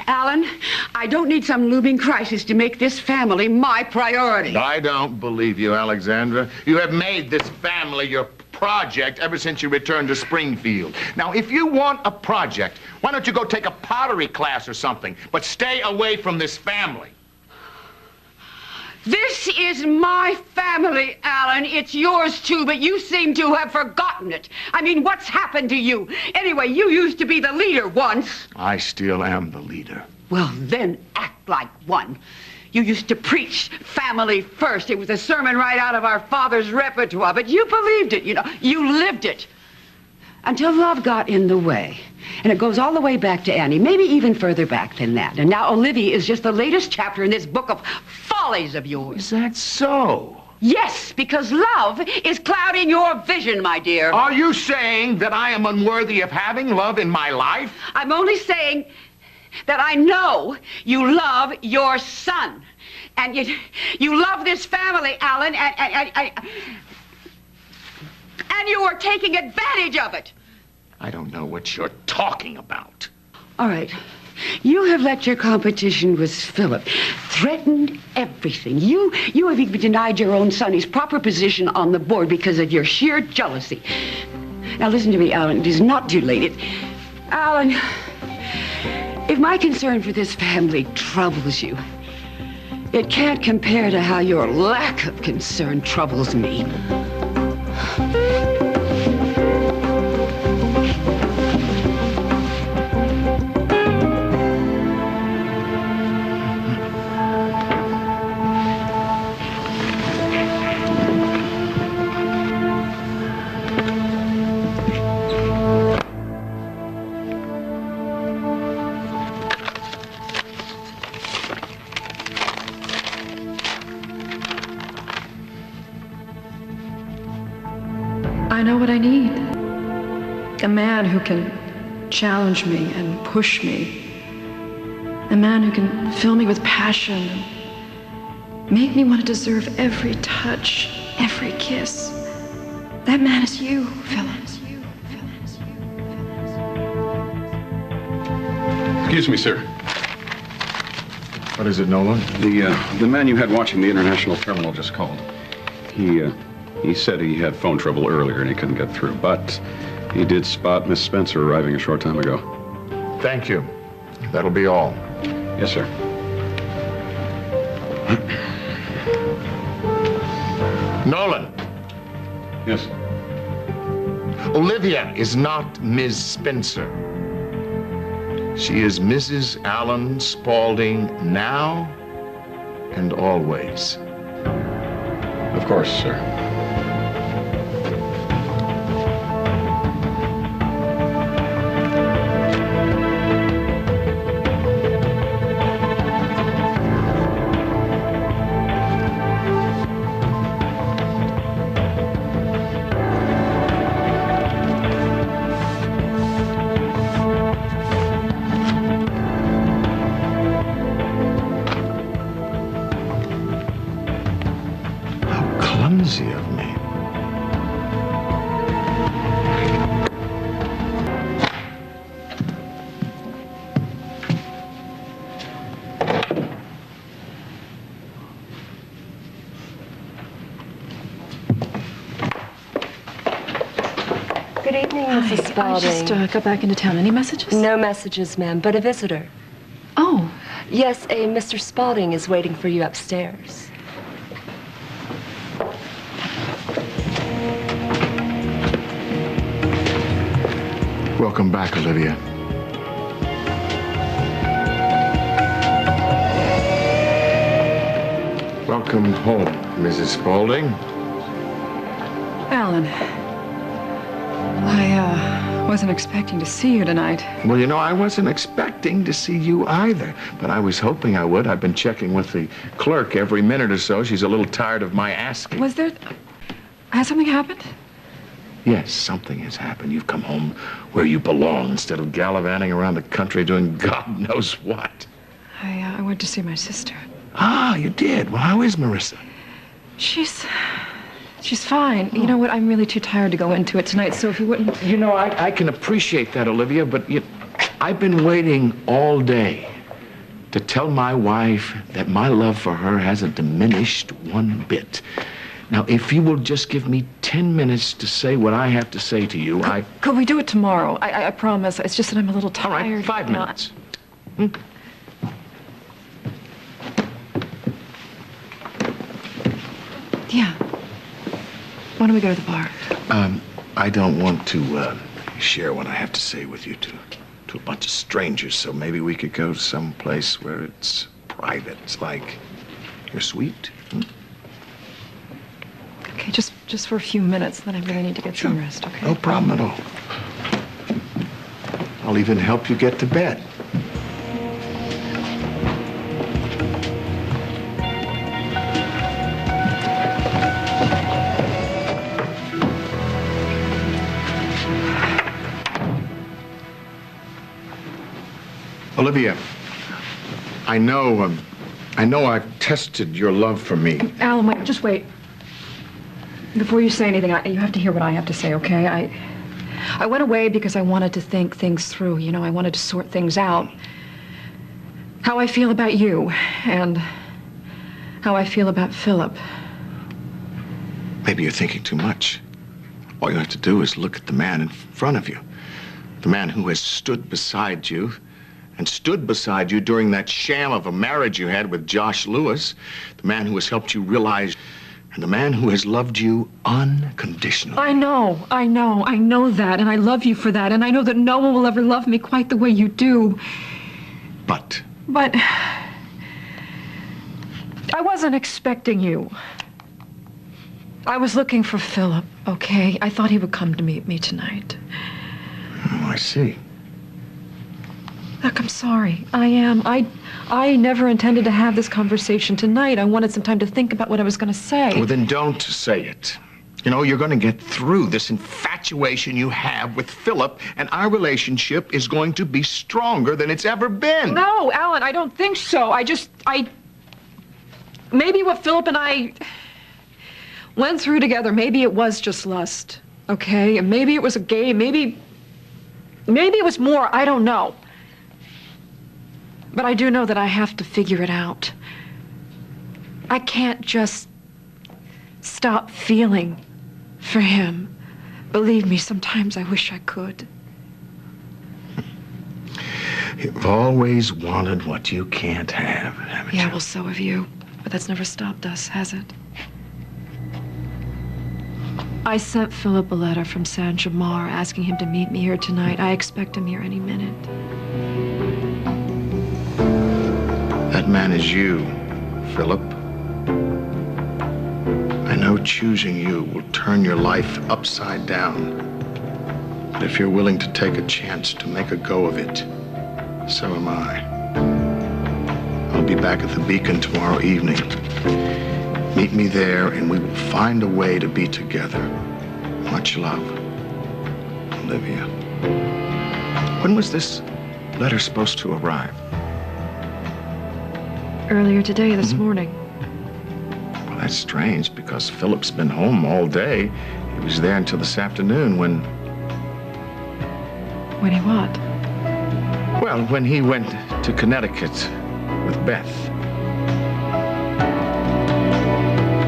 Alan, I don't need some looming crisis to make this family my priority. I don't believe you, Alexandra. You have made this family your project ever since you returned to Springfield. Now, if you want a project, why don't you go take a pottery class or something, but stay away from this family. This is my family, Alan. It's yours, too, but you seem to have forgotten it. I mean, what's happened to you? Anyway, you used to be the leader once. I still am the leader. Well, then act like one. You used to preach family first. It was a sermon right out of our father's repertoire, but you believed it, you know. You lived it. Until love got in the way. And it goes all the way back to Annie, maybe even further back than that. And now Olivia is just the latest chapter in this book of follies of yours. Is that so? Yes, because love is clouding your vision, my dear. Are you saying that I am unworthy of having love in my life? I'm only saying that I know you love your son. And you love this family, Alan, and you are taking advantage of it. I don't know what you're talking about. All right. You have let your competition with Phillip threatened everything. You have even denied your own son his proper position on the board because of your sheer jealousy. Now listen to me, Alan. It is not too late. Alan, if my concern for this family troubles you, it can't compare to how your lack of concern troubles me. I know what I need. A man who can challenge me and push me. A man who can fill me with passion and make me want to deserve every touch, every kiss. That man is you, Phillip. Excuse me, sir. What is it, Nolan? The man you had watching the international terminal just called. He said he had phone trouble earlier and he couldn't get through, but he did spot Miss Spencer arriving a short time ago. Thank you. That'll be all. Yes, sir. Nolan. Yes. Olivia is not Ms. Spencer. She is Mrs. Alan Spaulding now and always. Of course, sir. Clumsy of me. Good evening, Mrs. Spaulding. I just got back into town. Any messages? No messages, ma'am, but a visitor. Oh. Yes, a Mr. Spaulding is waiting for you upstairs. Welcome back, Olivia. Welcome home, Mrs. Spaulding. Alan, I wasn't expecting to see you tonight. Well, you know, I wasn't expecting to see you either, but I was hoping I would. I've been checking with the clerk every minute or so. She's a little tired of my asking. Has something happened? Yes, something has happened. You've come home where you belong instead of gallivanting around the country doing God knows what. I went to see my sister. Ah, you did? Well, how is Marissa? She's fine. You know what? I'm really too tired to go into it tonight, so if you wouldn't... You know, I can appreciate that, Olivia, but I've been waiting all day to tell my wife that my love for her hasn't diminished one bit. Now, if you will just give me 10 minutes to say what I have to say to you, Could we do it tomorrow? I promise. It's just that I'm a little All tired. right, 5 minutes. Yeah. Why don't we go to the bar? I don't want to share what I have to say with you to a bunch of strangers, so maybe we could go to some place where it's private. It's like your suite. Okay, just for a few minutes, then I really need to get some rest, okay? No problem at all. I'll even help you get to bed. Olivia, I know I've tested your love for me. Alan, wait, just wait. Before you say anything, you have to hear what I have to say, okay? I went away because I wanted to think things through, you know? I wanted to sort things out. How I feel about you, and how I feel about Phillip. Maybe you're thinking too much. All you have to do is look at the man in front of you. The man who has stood beside you during that sham of a marriage you had with Josh Lewis, the man who has helped you realize, and the man who has loved you unconditionally. I know that, and I love you for that, and I know that no one will ever love me quite the way you do. But I wasn't expecting you. I was looking for Phillip, okay? I thought he would come to meet me tonight. Oh, I see. Look, I'm sorry. I am. I never intended to have this conversation tonight. I wanted some time to think about what I was going to say. Well, then don't say it. You know, you're going to get through this infatuation you have with Phillip, and our relationship is going to be stronger than it's ever been. No, Alan, I don't think so. Maybe what Phillip and I went through together, maybe it was just lust, okay? And maybe it was a game. Maybe it was more. I don't know. But I do know that I have to figure it out. I can't just stop feeling for him. Believe me, sometimes I wish I could. You've always wanted what you can't have, haven't you? Yeah, well, so have you. But that's never stopped us, has it? I sent Phillip a letter from San Jamar asking him to meet me here tonight. I expect him here any minute. That man is you, Phillip. I know choosing you will turn your life upside down. But if you're willing to take a chance to make a go of it, so am I. I'll be back at the Beacon tomorrow evening. Meet me there, and we will find a way to be together. Much love, Olivia. When was this letter supposed to arrive? Earlier today, this morning. Well, that's strange, because Phillip's been home all day. He was there until this afternoon when... When he what? Well, when he went to Connecticut with Beth.